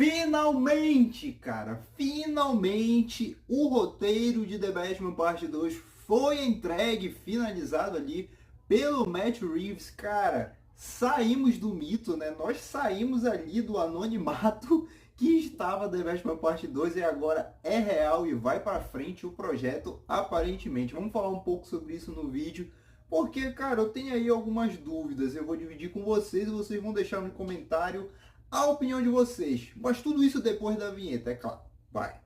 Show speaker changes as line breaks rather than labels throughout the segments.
Finalmente, cara, finalmente o roteiro de The Batman Parte 2 foi entregue, finalizado ali pelo Matt Reeves. Cara, saímos do mito, né? Nós saímos ali do anonimato que estava The Batman Parte 2 e agora é real e vai para frente o projeto, aparentemente. Vamos falar um pouco sobre isso no vídeo, porque, cara, eu tenho aí algumas dúvidas. Eu vou dividir com vocês e vocês vão deixar no comentário a opinião de vocês. Mas tudo isso depois da vinheta, é claro. Vai!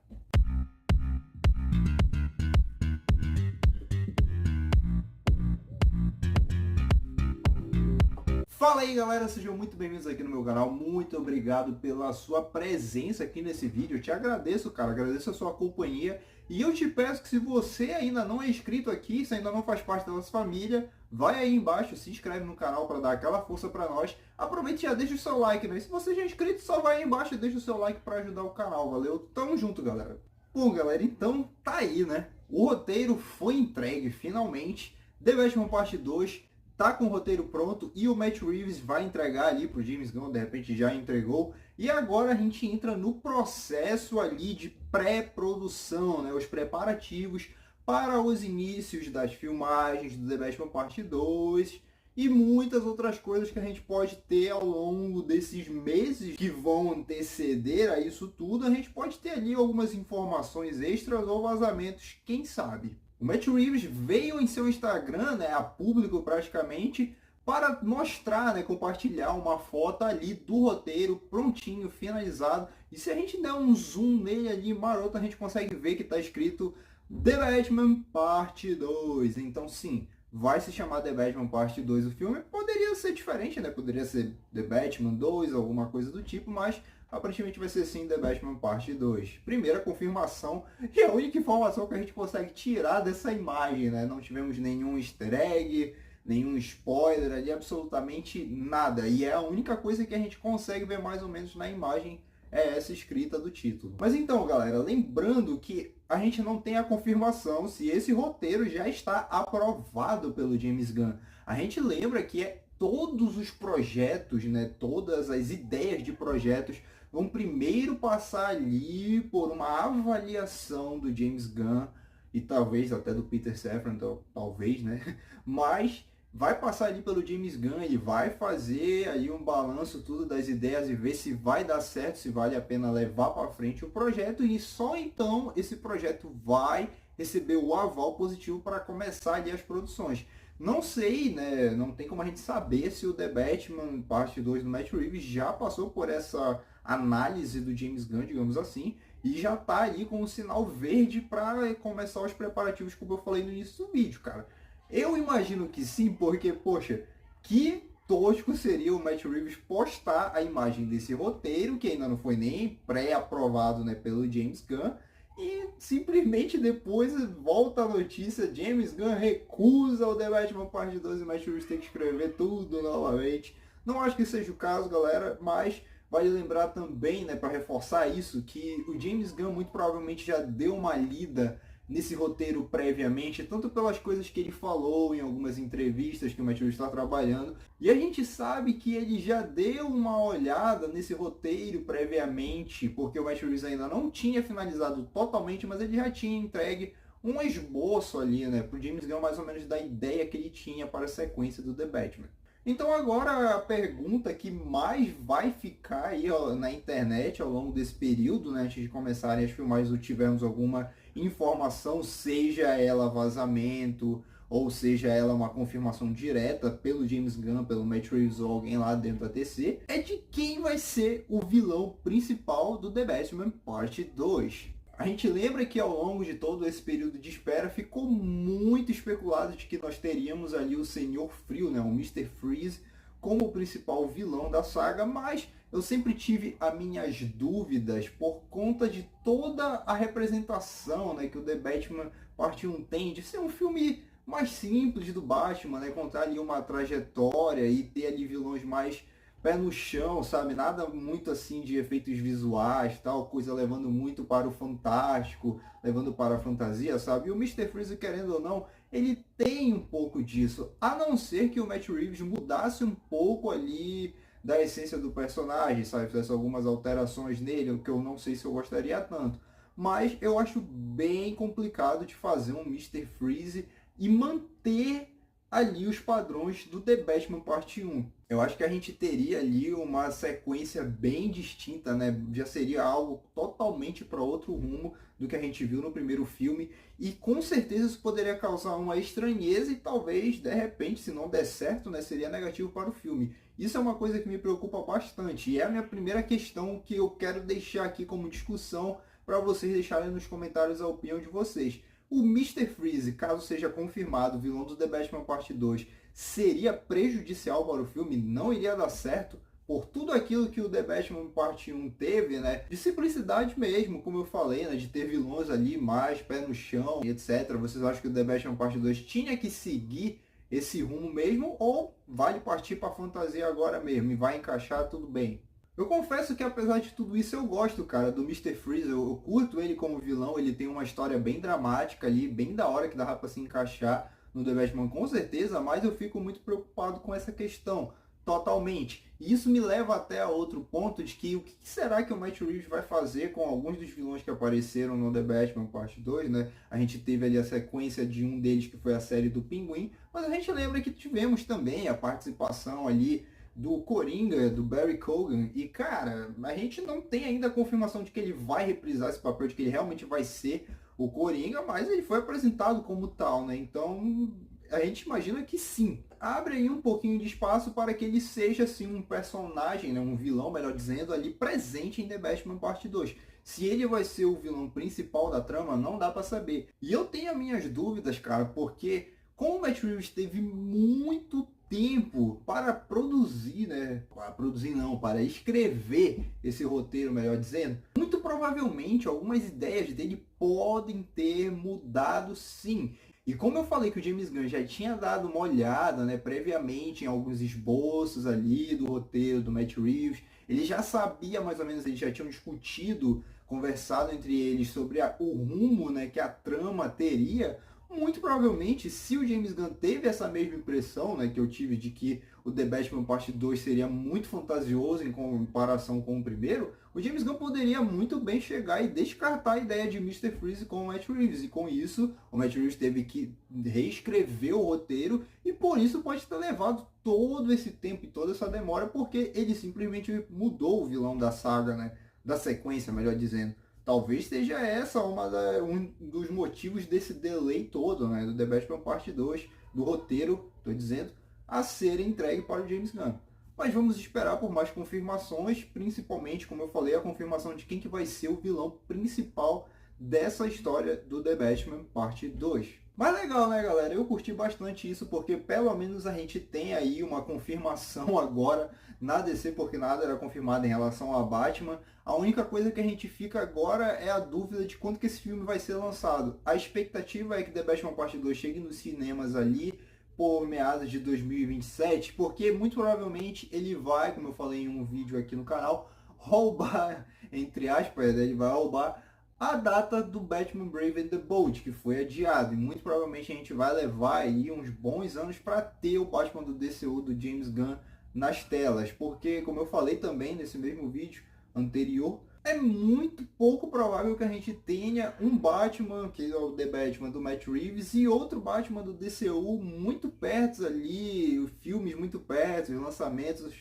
Fala aí, galera, sejam muito bem-vindos aqui no meu canal. Muito obrigado pela sua presença aqui nesse vídeo. Eu te agradeço, cara, agradeço a sua companhia. E eu te peço que, se você ainda não é inscrito aqui, se ainda não faz parte da nossa família, vai aí embaixo, se inscreve no canal para dar aquela força para nós. Aproveite e já deixa o seu like, né? Se você já é inscrito, só vai aí embaixo e deixa o seu like para ajudar o canal, valeu? Tamo junto, galera. Bom, galera, então tá aí, né? O roteiro foi entregue, finalmente. The Batman Parte 2 tá com o roteiro pronto e o Matt Reeves vai entregar ali pro James Gunn, de repente já entregou. E agora a gente entra no processo ali de pré-produção, né? Os preparativos para os inícios das filmagens do The Batman Parte 2 e muitas outras coisas que a gente pode ter ao longo desses meses que vão anteceder a isso tudo. A gente pode ter ali algumas informações extras ou vazamentos, quem sabe. O Matt Reeves veio em seu Instagram, né, a público praticamente, para mostrar, né, compartilhar uma foto ali do roteiro prontinho, finalizado. E se a gente der um zoom nele ali maroto, a gente consegue ver que está escrito The Batman Parte 2. Então sim, vai se chamar The Batman Parte 2 o filme. Poderia ser diferente, né? Poderia ser The Batman 2, alguma coisa do tipo, mas aparentemente vai ser sim The Batman Parte 2. Primeira confirmação e a única informação que a gente consegue tirar dessa imagem, né? Não tivemos nenhum easter egg, nenhum spoiler ali, absolutamente nada. E é a única coisa que a gente consegue ver mais ou menos na imagem, é essa escrita do título. Mas então, galera, lembrando que a gente não tem a confirmação se esse roteiro já está aprovado pelo James Gunn. A gente lembra que todos os projetos, né, todas as ideias de projetos vão primeiro passar ali por uma avaliação do James Gunn e talvez até do Peter Safran, talvez, né? Mas vai passar ali pelo James Gunn, ele vai fazer ali um balanço tudo das ideias e ver se vai dar certo, se vale a pena levar para frente o projeto, e só então esse projeto vai receber o aval positivo para começar ali as produções. Não sei, né? Não tem como a gente saber se o The Batman Parte 2 do Matt Reeves já passou por essa análise do James Gunn, digamos assim, e já tá ali com o sinal verde para começar os preparativos, como eu falei no início do vídeo, cara. Eu imagino que sim, porque, poxa, que tosco seria o Matt Reeves postar a imagem desse roteiro, que ainda não foi nem pré-aprovado, né, pelo James Gunn, e simplesmente depois volta a notícia, James Gunn recusa o The Batman Parte 2 e Matt Reeves tem que escrever tudo novamente. Não acho que seja o caso, galera, mas vale lembrar também, né, para reforçar isso, que o James Gunn muito provavelmente já deu uma lida nesse roteiro previamente, tanto pelas coisas que ele falou em algumas entrevistas que o Matt Reeves está trabalhando, e a gente sabe que ele já deu uma olhada nesse roteiro previamente, porque o Matt Reeves ainda não tinha finalizado totalmente, mas ele já tinha entregue um esboço ali, né, para o James Gunn mais ou menos da ideia que ele tinha para a sequência do The Batman. Então agora a pergunta que mais vai ficar aí, ó, na internet ao longo desse período, né, antes de começarem as filmagens, ou tivermos alguma informação, seja ela vazamento, ou seja ela uma confirmação direta pelo James Gunn, pelo Matt Reeves ou alguém lá dentro da DC, é de quem vai ser o vilão principal do The Batman Parte 2. A gente lembra que ao longo de todo esse período de espera ficou muito especulado de que nós teríamos ali o Senhor Frio, né, o Mr. Freeze, como o principal vilão da saga, mas eu sempre tive as minhas dúvidas por conta de toda a representação, né, que o The Batman Parte 1 tem, de ser um filme mais simples do Batman, né, contar ali uma trajetória e ter ali vilões mais pé no chão, sabe? Nada muito assim de efeitos visuais, tal, coisa levando muito para o fantástico, levando para a fantasia, sabe? E o Mr. Freeze, querendo ou não, ele tem um pouco disso, a não ser que o Matt Reeves mudasse um pouco ali da essência do personagem, sabe? Fizesse algumas alterações nele, o que eu não sei se eu gostaria tanto. Mas eu acho bem complicado de fazer um Mr. Freeze e manter ali os padrões do The Batman Parte 1. Eu acho que a gente teria ali uma sequência bem distinta, né? Já seria algo totalmente para outro rumo do que a gente viu no primeiro filme. E com certeza isso poderia causar uma estranheza e talvez, de repente, se não der certo, né, seria negativo para o filme. Isso é uma coisa que me preocupa bastante. E é a minha primeira questão que eu quero deixar aqui como discussão para vocês deixarem nos comentários a opinião de vocês. O Mr. Freeze, caso seja confirmado, vilão do The Batman Parte 2, seria prejudicial para o filme? Não iria dar certo? Por tudo aquilo que o The Batman Parte 1 teve, né? De simplicidade mesmo, como eu falei, né? De ter vilões ali mais pé no chão, etc. Vocês acham que o The Batman Parte 2 tinha que seguir esse rumo mesmo? Ou vale partir para a fantasia agora mesmo e vai encaixar tudo bem? Eu confesso que apesar de tudo isso eu gosto, cara, do Mr. Freeze. Eu curto ele como vilão, ele tem uma história bem dramática ali, bem da hora que dava pra se encaixar no The Batman com certeza, mas eu fico muito preocupado com essa questão, totalmente. E isso me leva até a outro ponto de que o que será que o Matt Reeves vai fazer com alguns dos vilões que apareceram no The Batman Parte 2, né? A gente teve ali a sequência de um deles que foi a série do Pinguim, mas a gente lembra que tivemos também a participação ali do Coringa, do Barry Keoghan, e cara, a gente não tem ainda a confirmação de que ele vai reprisar esse papel, de que ele realmente vai ser o Coringa, mas ele foi apresentado como tal, né? Então a gente imagina que sim. Abre aí um pouquinho de espaço para que ele seja assim um personagem, né? Um vilão, melhor dizendo, ali presente em The Batman Parte 2. Se ele vai ser o vilão principal da trama, não dá para saber. E eu tenho as minhas dúvidas, cara, porque como o Matt Reeves teve muito tempo para produzir, né? Para produzir não, para escrever esse roteiro, melhor dizendo, muito provavelmente algumas ideias dele podem ter mudado sim. E como eu falei que o James Gunn já tinha dado uma olhada, né, previamente em alguns esboços ali do roteiro do Matt Reeves, ele já sabia mais ou menos, eles já tinham discutido, conversado entre eles sobre o rumo, né, que a trama teria. Muito provavelmente, se o James Gunn teve essa mesma impressão, né, que eu tive de que o The Batman Parte 2 seria muito fantasioso em comparação com o primeiro, o James Gunn poderia muito bem chegar e descartar a ideia de Mr. Freeze com o Matt Reeves. E com isso, o Matt Reeves teve que reescrever o roteiro e por isso pode ter levado todo esse tempo e toda essa demora, porque ele simplesmente mudou o vilão da saga, né, da sequência, melhor dizendo. Talvez seja essa um dos motivos desse delay todo, né, do The Batman Parte 2, do roteiro, estou dizendo, a ser entregue para o James Gunn. Mas vamos esperar por mais confirmações, principalmente, como eu falei, a confirmação de quem que vai ser o vilão principal dessa história do The Batman Parte 2. Mas legal, né, galera? Eu curti bastante isso, porque pelo menos a gente tem aí uma confirmação agora na DC, porque nada era confirmado em relação a Batman. A única coisa que a gente fica agora é a dúvida de quando que esse filme vai ser lançado. A expectativa é que The Batman Parte 2 chegue nos cinemas ali por meados de 2027, porque muito provavelmente ele vai, como eu falei em um vídeo aqui no canal, roubar, entre aspas, ele vai roubar a data do Batman Brave and the Bold, que foi adiado. E muito provavelmente a gente vai levar aí uns bons anos para ter o Batman do DCU do James Gunn nas telas. Porque, como eu falei também nesse mesmo vídeo anterior, é muito pouco provável que a gente tenha um Batman, que é o The Batman do Matt Reeves, e outro Batman do DCU muito perto ali, filmes muito perto, lançamentos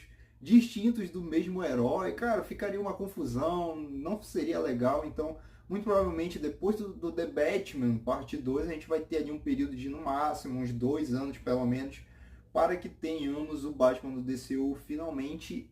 distintos do mesmo herói. Cara, ficaria uma confusão, não seria legal. Então, muito provavelmente, depois do The Batman Parte 2, a gente vai ter ali um período de, no máximo, uns 2 anos, pelo menos, para que tenhamos o Batman do DCU finalmente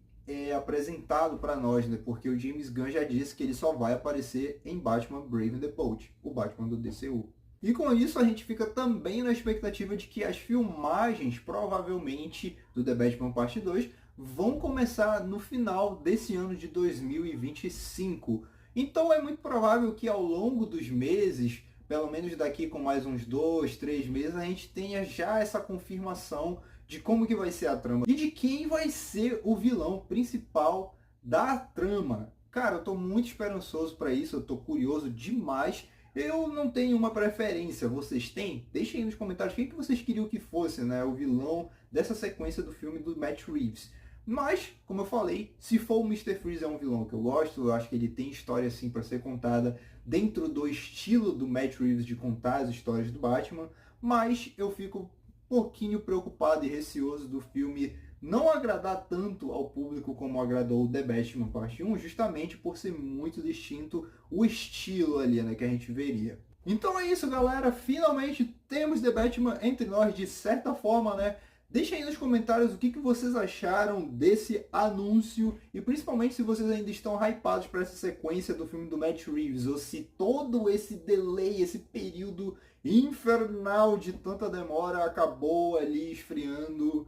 apresentado para nós, né? Porque o James Gunn já disse que ele só vai aparecer em Batman Brave and the Bold, o Batman do DCU. E com isso a gente fica também na expectativa de que as filmagens, provavelmente, do The Batman Parte 2 vão começar no final desse ano de 2025. Então é muito provável que ao longo dos meses, pelo menos daqui com mais uns 2, 3 meses, a gente tenha já essa confirmação de como que vai ser a trama e de quem vai ser o vilão principal da trama. Cara, eu tô muito esperançoso para isso, eu tô curioso demais. Eu não tenho uma preferência, vocês têm? Deixem aí nos comentários quem que vocês queriam que fosse, né, o vilão dessa sequência do filme do Matt Reeves. Mas, como eu falei, se for o Mr. Freeze é um vilão que eu gosto, eu acho que ele tem história assim para ser contada dentro do estilo do Matt Reeves de contar as histórias do Batman, mas eu fico um pouquinho preocupado e receoso do filme não agradar tanto ao público como agradou o The Batman Parte 1, justamente por ser muito distinto o estilo ali, né, que a gente veria. Então é isso, galera. Finalmente temos The Batman entre nós de certa forma, né? Deixem aí nos comentários o que vocês acharam desse anúncio e principalmente se vocês ainda estão hypados para essa sequência do filme do Matt Reeves ou se todo esse delay, esse período infernal de tanta demora acabou ali esfriando,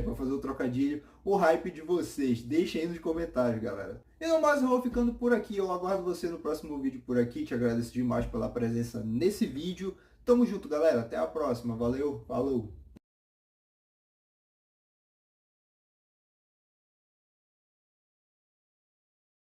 para fazer o trocadilho, o hype de vocês. Deixem aí nos comentários, galera. E no mais, eu vou ficando por aqui. Eu aguardo você no próximo vídeo por aqui. Te agradeço demais pela presença nesse vídeo. Tamo junto, galera. Até a próxima. Valeu, falou!